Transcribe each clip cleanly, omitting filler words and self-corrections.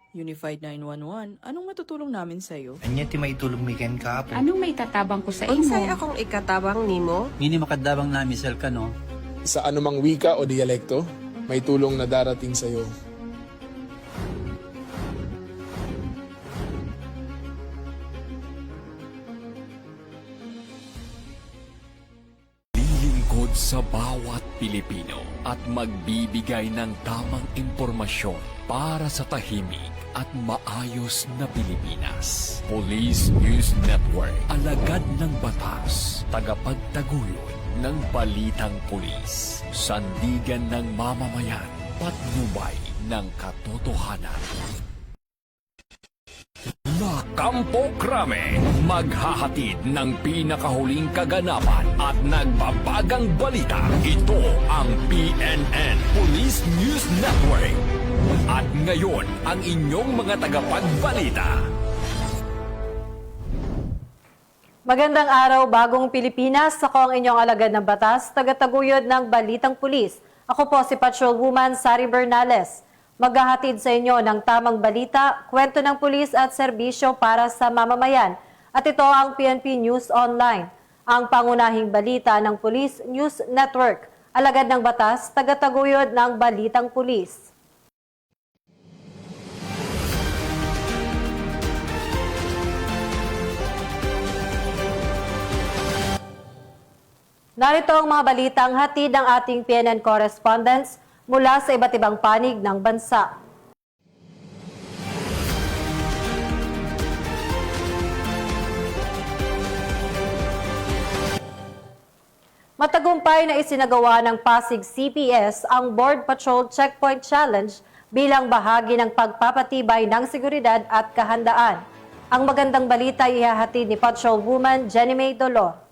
Unified 911, anong matutulong namin sa'yo? Anya ti maitulog mi ken kahapon. Anong may tatabang ko sa imo? Unsay akong ikatabang nimo? Ngini makadabang na misal ka no. Sa anumang wika o dialekto, may tulong na darating sa iyo. Lilingkod sa bawat Pilipino at magbibigay ng tamang impormasyon para sa tahimik at maayos na Pilipinas. Police News Network, alagad ng batas, tagapagtaguyod ng balitang pulis, sandigan ng mamamayan, patnubay ng katotohanan. La Campo Crame, maghahatid ng pinakahuling kaganapan at nagbabagang balita. Ito ang PNN Police News Network. At ngayon, ang inyong mga tagapagbalita. Magandang araw, bagong Pilipinas. Ako ang inyong alagad ng batas, tagataguyod ng Balitang Pulis. Ako po si Patrolwoman Sari Bernales. Maghahatid sa inyo ng tamang balita, kwento ng pulis at serbisyo para sa mamamayan. At ito ang PNP News Online, ang pangunahing balita ng Police News Network. Alagad ng batas, tagataguyod ng Balitang Pulis. Narito ang mga balitang hatid ng ating PNN correspondents mula sa iba't ibang panig ng bansa. Matagumpay na isinagawa ng Pasig CPS ang Board Patrol Checkpoint Challenge bilang bahagi ng pagpapatibay ng seguridad at kahandaan. Ang magandang balita ihahatid ni Patrolwoman Jenny May Dolor.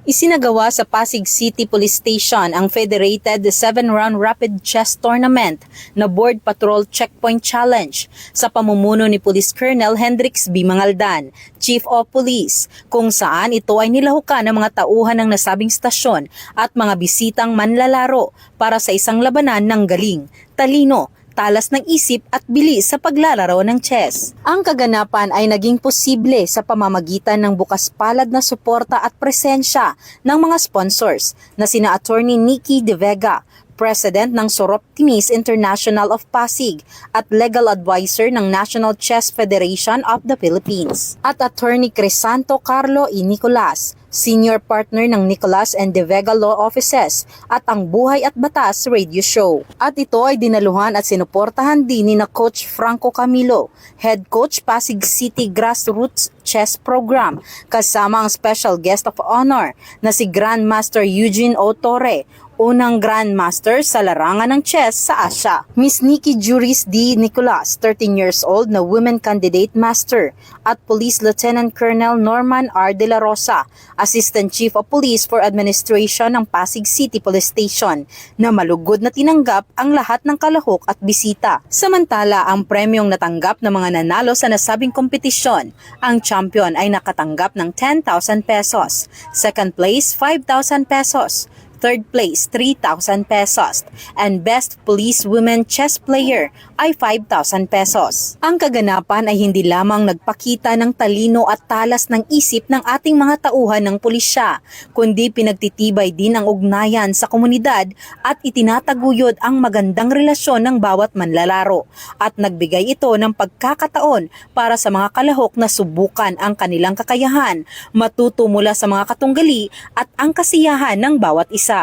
Isinagawa sa Pasig City Police Station ang Federated 7-Round Rapid Chess Tournament na Board Patrol Checkpoint Challenge sa pamumuno ni Police Colonel Hendrix B. Mangaldan, Chief of Police, kung saan ito ay nilahukan ng mga tauhan ng nasabing stasyon at mga bisitang manlalaro para sa isang labanan ng galing, talino, talas ng isip at bilis sa paglalaro ng chess. Ang kaganapan ay naging posible sa pamamagitan ng bukas palad na suporta at presensya ng mga sponsors na sina Attorney Nikki De Vega, President ng Soroptimis International of Pasig at Legal Advisor ng National Chess Federation of the Philippines, at Attorney Crisanto Carlo E. Nicolas, Senior Partner ng Nicolas and De Vega Law Offices at ang Buhay at Batas Radio Show. At ito ay dinaluhan at sinuportahan din ni na Coach Franco Camilo, Head Coach Pasig City Grassroots Chess Program, kasama ang Special Guest of Honor na si Grandmaster Eugene O. Torre, unang Grandmaster sa larangan ng chess sa Asia. Miss Nikki Juris D. Nicolas, 13 years old na Women Candidate Master, at Police Lieutenant Colonel Norman R. De La Rosa, Assistant Chief of Police for Administration ng Pasig City Police Station, na malugod na tinanggap ang lahat ng kalahok at bisita. Samantala, ang premyong natanggap ng mga nanalo sa nasabing kompetisyon, ang champion ay nakatanggap ng 10,000 pesos, second place 5,000 pesos, third place 3,000 pesos, and best police women chess player ay 5,000 pesos. Ang kaganapan ay hindi lamang nagpakita ng talino at talas ng isip ng ating mga tauhan ng pulisya, kundi pinagtitibay din ang ugnayan sa komunidad at itinataguyod ang magandang relasyon ng bawat manlalaro, at nagbigay ito ng pagkakataon para sa mga kalahok na subukan ang kanilang kakayahan, matuto mula sa mga katunggali at ang kasiyahan ng bawat isa.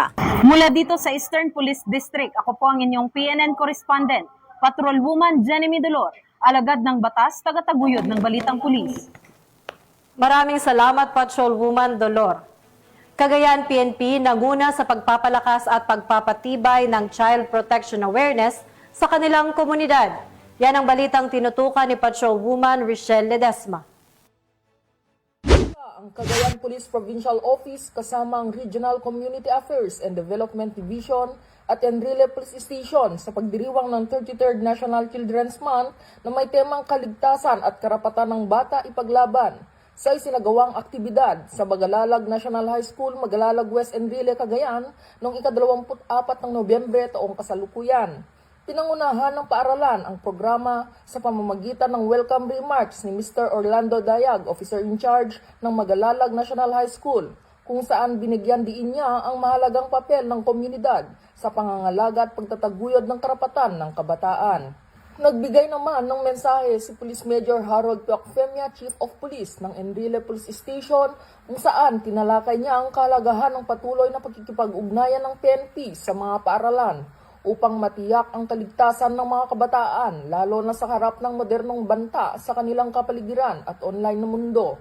Mula dito sa Eastern Police District, ako po ang inyong PNN correspondent, Patrolwoman Jenny Dolor, alagad ng batas, tagataguyod ng Balitang Pulis. Maraming salamat, Patrolwoman Dolor. Cagayan PNP nanguna sa pagpapalakas at pagpapatibay ng child protection awareness sa kanilang komunidad. Yan ang balitang tinutukan ni Patrolwoman Richelle Ledesma. Ang Cagayan Police Provincial Office kasama ang Regional Community Affairs and Development Division at Enrile Police Station sa pagdiriwang ng 33rd National Children's Month na may temang kaligtasan at karapatan ng bata ipaglaban. sa isinagawang aktibidad sa Magalalag National High School, Magalalag West, Enrile, Cagayan noong ika-24 ng Nobyembre taong kasalukuyan. Pinangunahan ng paaralan ang programa sa pamamagitan ng welcome remarks ni Mr. Orlando Dayag, Officer in Charge ng Magalalag National High School, kung saan binigyan diin niya ang mahalagang papel ng komunidad sa pangangalaga at pagtataguyod ng karapatan ng kabataan. Nagbigay naman ng mensahe si Police Major Harold Tuacfemia, Chief of Police ng Enrile Police Station, kung saan tinalakay niya ang kahalagahan ng patuloy na pagkikipag-ugnayan ng PNP sa mga paaralan upang matiyak ang kaligtasan ng mga kabataan, lalo na sa harap ng modernong banta sa kanilang kapaligiran at online na mundo.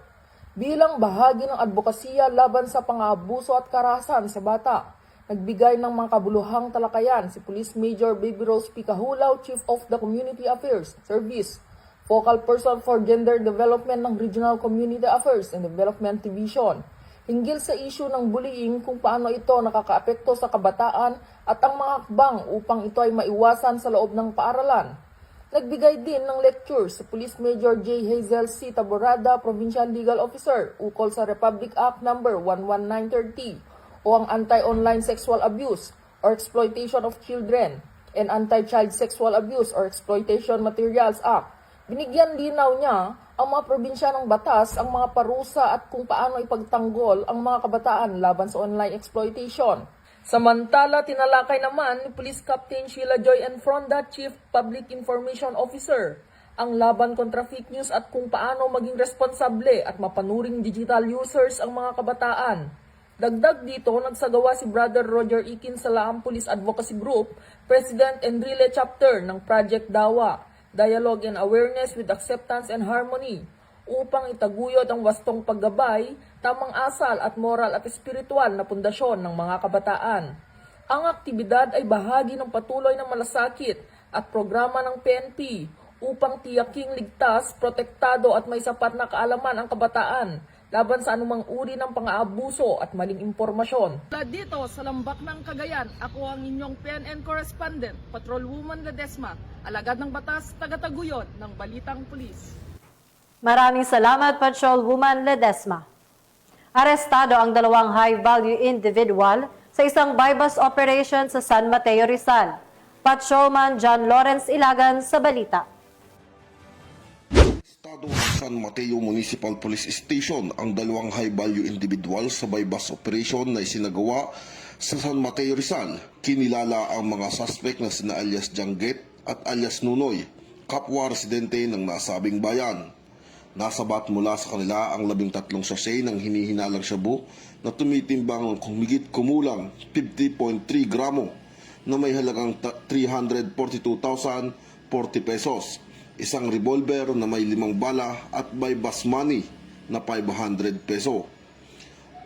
Bilang bahagi ng advokasya laban sa pang-aabuso at karahasan sa bata, nagbigay ng mga kabuluhang talakayan si Police Major Baby Rose Picahulaw, Chief of the Community Affairs Service, Focal Person for Gender Development ng Regional Community Affairs and Development Division, hinggil sa issue ng bullying kung paano ito nakakaapekto sa kabataan at ang mga hakbang upang ito ay maiwasan sa loob ng paaralan. Nagbigay din ng lecture si Police Major J. Hazel C. Taborada, Provincial Legal Officer, ukol sa Republic Act No. 11930 o ang Anti-Online Sexual Abuse or Exploitation of Children and Anti-Child Sexual Abuse or Exploitation Materials Act. Binigyan linaw niya ang mga probinsya ng batas, ang mga parusa at kung paano ipagtanggol ang mga kabataan laban sa online exploitation. Samantala, tinalakay naman ni Police Captain Sheila Joy Enfronda, Chief Public Information Officer, ang laban kontra fake news at kung paano maging responsable at mapanuring digital users ang mga kabataan. Dagdag dito, nagsagawa si Brother Roger Ikin sa Laam Police Advocacy Group, President Enrile Chapter ng Project Dawa, Dialogue and Awareness with Acceptance and Harmony, upang itaguyod ang wastong paggabay, tamang asal at moral at espiritual na pundasyon ng mga kabataan. Ang aktibidad ay bahagi ng patuloy na malasakit at programa ng PNP upang tiyaking ligtas, protektado at may sapat na kaalaman ang kabataan laban sa anumang uri ng pang-aabuso at maling impormasyon. Dito sa Lambak ng Cagayan, ako ang inyong PNN correspondent, Patrolwoman Ledesma, alagad ng batas, tagataguyod ng Balitang Pulis. Maraming salamat, Patrolwoman Ledesma. Arestado ang 2 high-value individual sa isang bypass operation sa San Mateo, Rizal. Patrolman John Lawrence Ilagan sa balita. Estado ng San Mateo Municipal Police Station ang 2 high-value individual sa bypass operation na isinagawa sa San Mateo, Rizal. Kinilala ang mga suspect na sina alias Jangget at alias Nunoy, kapwa residente ng nasabing bayan. Nasabat mula sa kanila ang 13 sachet ng hinihinalang shabu na tumitimbang ng humigit kumulang 50.3 gramo na may halagang 342,040 pesos, isang revolver na may 5 bala at bypass money na 500 peso.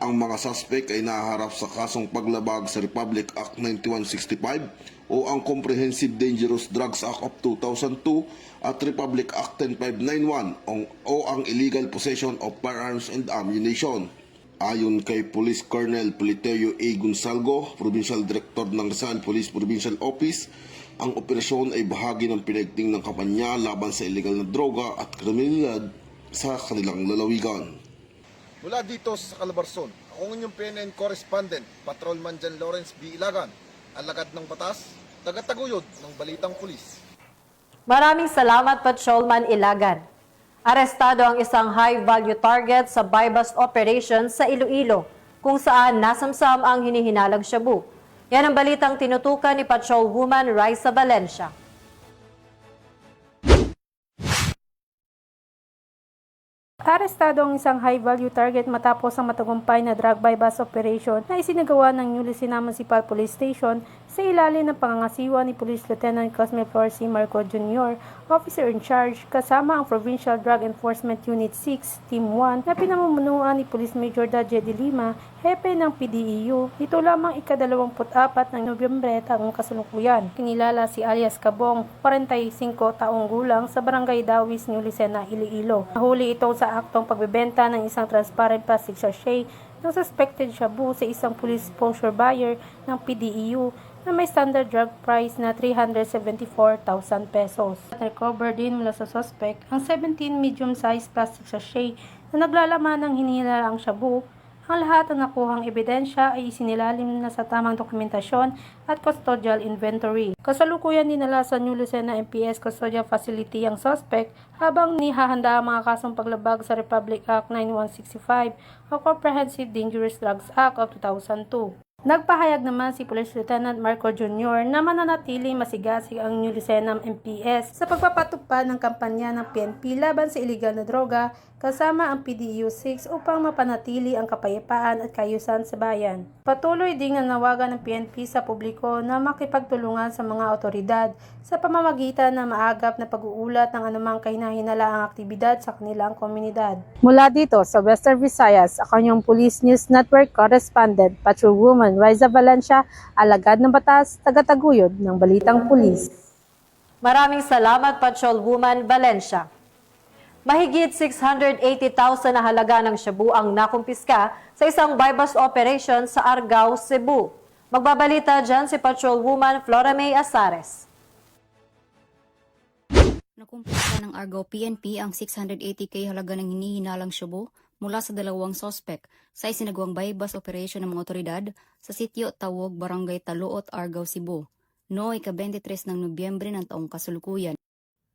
Ang mga suspect ay naharap sa kasong paglabag sa Republic Act 9165 o ang Comprehensive Dangerous Drugs Act of 2002 at Republic Act 10591 o ang Illegal Possession of Firearms and Ammunition. Ayon kay Police Colonel Politerio A. Gonsalgo, Provincial Director ng Rizal Police Provincial Office, ang operasyon ay bahagi ng pinagting ng kampanya laban sa illegal na droga at kriminalidad sa kanilang lalawigan. Mula dito sa Calabarzon, ako inyong PNN correspondent, Patrolman John Lawrence B. Ilagan, alagad ng batas, tagataguyod ng Balitang Pulis. Maraming salamat, Patrolman Ilagan. Arestado ang isang high-value target sa bypass operation sa Iloilo, kung saan nasamsam ang hinihinalang shabu. Yan ang balitang tinutukan ni Patrolwoman Raisa Valencia. Arestado ang isang high-value target matapos ang matagumpay na drug bypass operation na isinagawa ng New Lucena Municipal Police Station sa ilalim ng pangangasiwa ni Police Lieutenant Cosme Flor C. Marco Jr., Officer in Charge, kasama ang Provincial Drug Enforcement Unit 6, Team 1, na pinamumunuan ni Police Major Dadje de Lima, hepe ng PDEU. Ito lamang ika-24 ng Nobyembre taong kasalukuyan. Kinilala si alias Kabong, 45 taong gulang, sa Barangay Dawis, New Lucena, Iloilo. Nahuli ito sa aktong pagbebenta ng isang transparent plastic sachet ng suspected shabu sa isang police exposure buyer ng PDEU na may standard drug price na 374,000 pesos. At recover din mula sa suspect ang 17 medium-sized plastic sachet na naglalaman ng hinihinalang shabu. Ang lahat ng nakuhang ebidensya ay isinilalim na sa tamang dokumentasyon at custodial inventory. Kasalukuyan dinala sa New Lucena MPS Custodial Facility ang suspect habang nihahanda ang mga kasong paglabag sa Republic Act 9165 o Comprehensive Dangerous Drugs Act of 2002. Nagpahayag naman si Police Lieutenant Marco Jr. na mananatiling masigasig ang New Lucena MPS sa pagpapatupad ng kampanya ng PNP laban sa iligal na droga kasama ang PDEO-6 upang mapanatili ang kapayapaan at kaayusan sa bayan. Patuloy ding nanawagan ng PNP sa publiko na makipagtulungan sa mga otoridad sa pamamagitan ng maagap na pag-uulat ng anumang kahinahinalaang aktibidad sa kanilang komunidad. Mula dito sa Western Visayas, ako yung Police News Network Correspondent, Patrolwoman Riza Valencia, alagad ng batas, tagataguyod ng Balitang Pulis. Maraming salamat, Patrolwoman Valencia. Mahigit 680,000 na halaga ng shabu ang nakumpiska sa isang bypass operation sa Argao, Cebu. Magbabalita dyan si Patrolwoman Flora May Asares. Nakumpiska ng Argao PNP ang 680k halaga ng hinihinalang shabu mula sa dalawang sospek sa isinagawang bypass operation ng mga otoridad sa sitio Tawog, Barangay Taluot, Argao, Cebu, noong ika-23 ng Nobyembre ng taong kasulukuyan.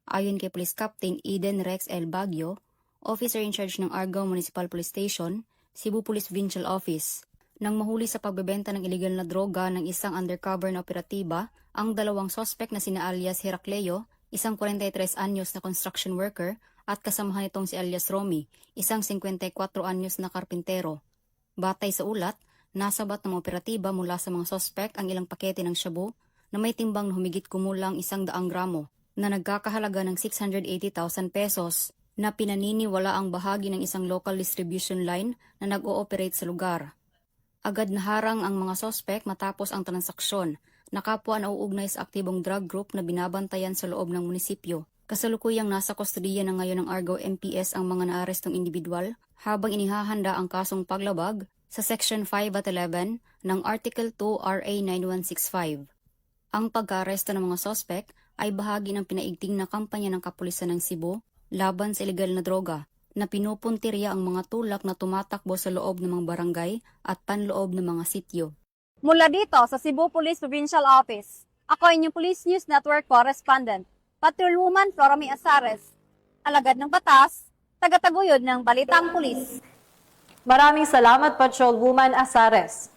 Ayon kay Police Captain Eden Rex L. Baguio, Officer in charge ng Argao Municipal Police Station, Cebu Police Provincial Office, nang mahuli sa pagbebenta ng iligal na droga ng isang undercover na operatiba, ang dalawang sospek na sina alias Heracleo, isang 43 anyos na construction worker, at kasamahan nitong si alias Romy, isang 54 anyos na karpintero. Batay sa ulat, nasabat ng operatiba mula sa mga sospek ang ilang pakete ng shabu na may timbang na humigit kumulang 100 gramo na nagkakahalaga ng 680,000 pesos na pinaniniwala ang bahagi ng isang local distribution line na nag-ooperate sa lugar. Agad naharang ang mga sospek matapos ang transaksyon na kapwa na uugnay sa aktibong drug group na binabantayan sa loob ng munisipyo. Kasalukuyang nasa kustodiya na ngayon ng Argao MPS ang mga naarestong individual habang inihahanda ang kasong paglabag sa Section 5 at 11 ng Article 2 RA 9165. Ang pagka-aresto ng mga sospek ay bahagi ng pinaigting na kampanya ng kapulisan ng Cebu laban sa ilegal na droga na pinupuntirya ang mga tulak na tumatakbo sa loob ng mga barangay at panloob ng mga sityo. Mula dito sa Cebu Police Provincial Office, ako inyong Police News Network Correspondent, Patrolwoman Flora May Asares, alagad ng batas, tagataguyod ng Balitang Pulis. Maraming salamat, Patrolwoman Asares.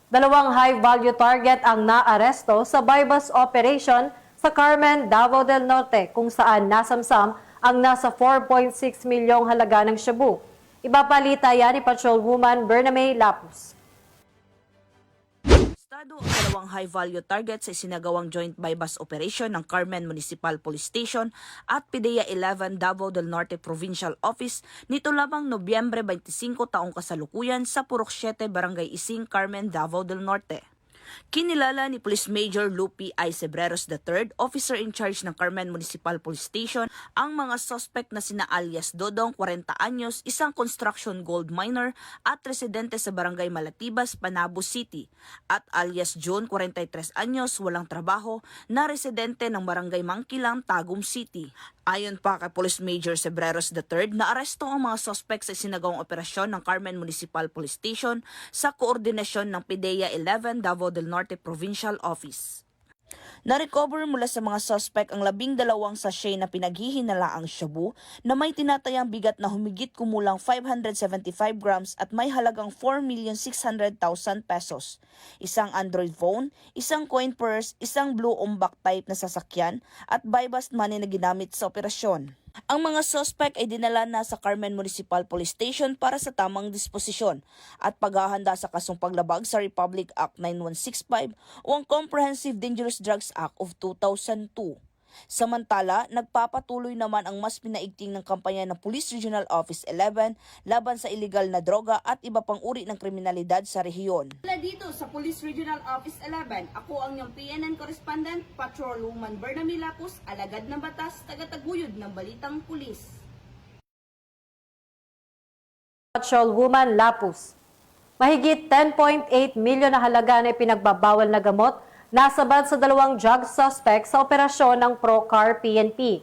Dalawang high-value target ang naaresto sa bypass operation sa Carmen, Davao del Norte, kung saan nasamsam ang nasa 4.6 milyong halaga ng shabu. Ibapalita yan ni Patrolwoman Bernamay Lapus. Estado ang dalawang high-value target sa isinagawang joint bypass operation ng Carmen Municipal Police Station at PDEA 11 Davao del Norte Provincial Office nito lamang Nobyembre 25 taong kasalukuyan sa Purok 7, Barangay Ising, Carmen, Davao del Norte. Kinilala ni Police Major Lupi I. Sebreros III, officer in charge ng Carmen Municipal Police Station, ang mga suspect na sina alias Dodong, 40 anyos, isang construction gold miner at residente sa Barangay Malatibas, Panabo City, at alias June, 43 anyos, walang trabaho, na residente ng Barangay Mangkilang, Tagum City. Ayon pa kay Police Major Sebreros III, naaresto ang mga suspect sa isinagawang operasyon ng Carmen Municipal Police Station sa koordinasyon ng PDEA 11 Davao del Norte Provincial Office. Na-recover mula sa mga suspect ang 12 sachet na pinaghihinalaang shabu na may tinatayang bigat na humigit kumulang 575 grams at may halagang 4,600,000 pesos. Isang Android phone, isang coin purse, isang blue umbak type na sasakyan at bypass money na ginamit sa operasyon. Ang mga suspect ay dinala na sa Carmen Municipal Police Station para sa tamang disposisyon at paghahanda sa kasong paglabag sa Republic Act 9165 o ang Comprehensive Dangerous Drugs Act of 2002. Samantala, nagpapatuloy naman ang mas pinaigting ng kampanya ng Police Regional Office 11 laban sa iligal na droga at iba pang uri ng kriminalidad sa rehiyon. Mula dito sa Police Regional Office 11, ako ang iyong PNN Correspondent, Patrolwoman Bernamay Lapus, alagad ng batas, tagataguyod ng Balitang Pulis. Patrolwoman Lapus. Mahigit 10.8 milyon na halaga na ipinagbabawal na gamot nasabad sa dalawang drug suspect sa operasyon ng Procar PNP.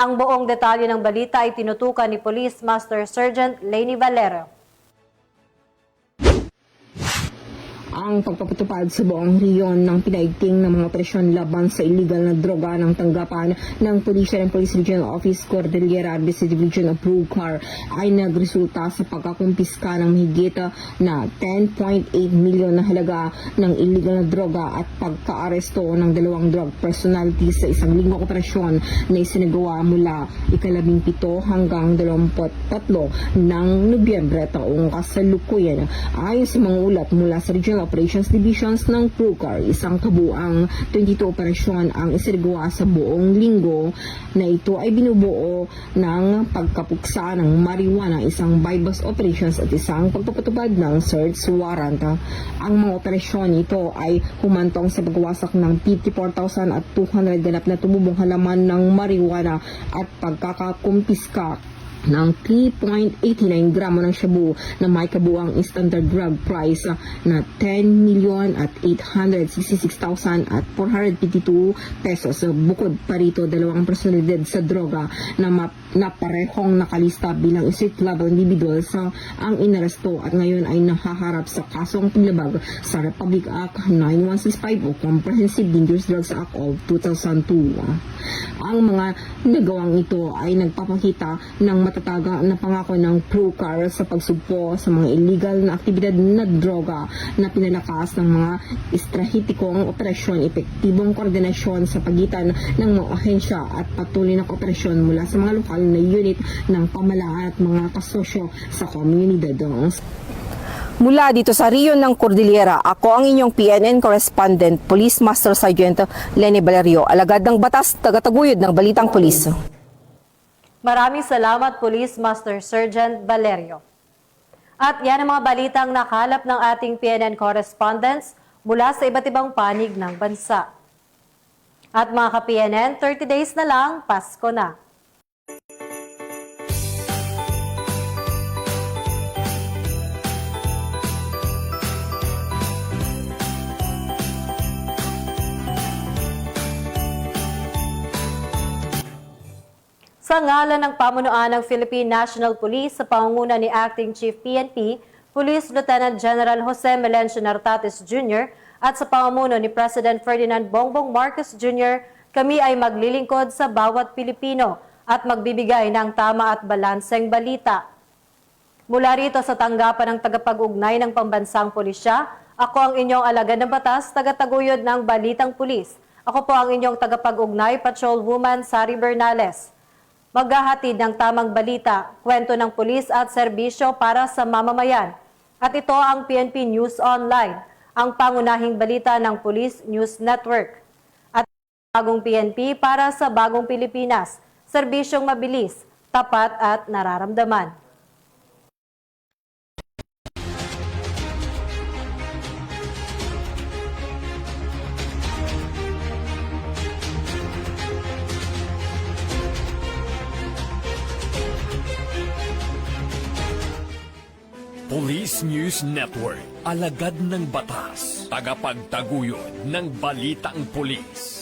Ang buong detalye ng balita ay tinutukan ni Police Master Sergeant Lainey Valero. Ang pagpapatupad sa buong rehiyon ng pinaigting ng mga operasyon laban sa illegal na droga ng tanggapan ng Police and Police Regional Office Cordillera Arbis Division of Procar ay nagresulta sa pagkakumpiska ng mahigit na 10.8 milyon na halaga ng illegal na droga at pagkaaresto ng 2 drug personalities sa isang linggong operasyon na isinagawa mula ika-17 hanggang 23 ng Nobyembre taong kasalukuyan. Ayon sa mga ulat mula sa Regional Operations Divisions ng Procar, isang kabuang 22 operasyon ang isinagawa sa buong linggo na ito ay binubuo ng pagkapuksa ng marijuana, isang bypass operations at isang pagpapatupad ng search warrant. Ang mga operasyon ito ay humantong sa pagwasak ng 54,200 ganap na tumubong halaman ng marijuana at pagkakakumpiska ng 3.89 gramo ng shabu na may kabuang standard drug price na 10,866,452 pesos. Bukod pa rito, 2 personalidad sa droga na parehong nakalista bilang street level individuals ang inaresto at ngayon ay nahaharap sa kasong paglabag sa Republic Act 9165 o Comprehensive Dangerous Drugs Act of 2002. Ang mga nagawang ito ay nagpapakita ng matataga na pangako ng Procar sa pagsugpo sa mga illegal na aktibidad na droga na pinalakas ng mga estrahitikong operasyon, epektibong koordinasyon sa pagitan ng mga ahensya at patuloy na kooperasyon mula sa mga lokal na unit ng pamahalaan at mga kasosyo sa komunidad. Mula dito sa riyon ng Cordillera, ako ang inyong PNN correspondent, Police Master Sergeant Lainey Valerio, alagad ng batas, tagataguyod ng Balitang Pulis. Maraming salamat, Police Master Sergeant Valerio. At yan ang mga balitang nakalap ng ating PNN correspondents mula sa iba't ibang panig ng bansa. At mga ka-PNN, 30 days na lang, Pasko na. Sa ngalan ng pamunuan ng Philippine National Police sa pangunguna ni Acting Chief PNP, Police Lieutenant General Jose Melencio Nartates Jr. at sa pamumuno ni President Ferdinand Bongbong Marcos Jr., kami ay maglilingkod sa bawat Pilipino at magbibigay ng tama at balanseng balita. Mula rito sa tanggapan ng tagapag-ugnay ng pambansang pulisya, ako ang inyong alagad ng batas, tagataguyod ng Balitang Pulis. Ako po ang inyong tagapag-ugnay, Patrolwoman Sari Bernales. Maghahatid ng tamang balita, kwento ng pulis at serbisyo para sa mamamayan. At ito ang PNP News Online, ang pangunahing balita ng Police News Network. At bagong PNP para sa bagong Pilipinas, serbisyong mabilis, tapat at nararamdaman. Police News Network, alagad ng batas, tagapagtaguyod ng Balitang Pulis.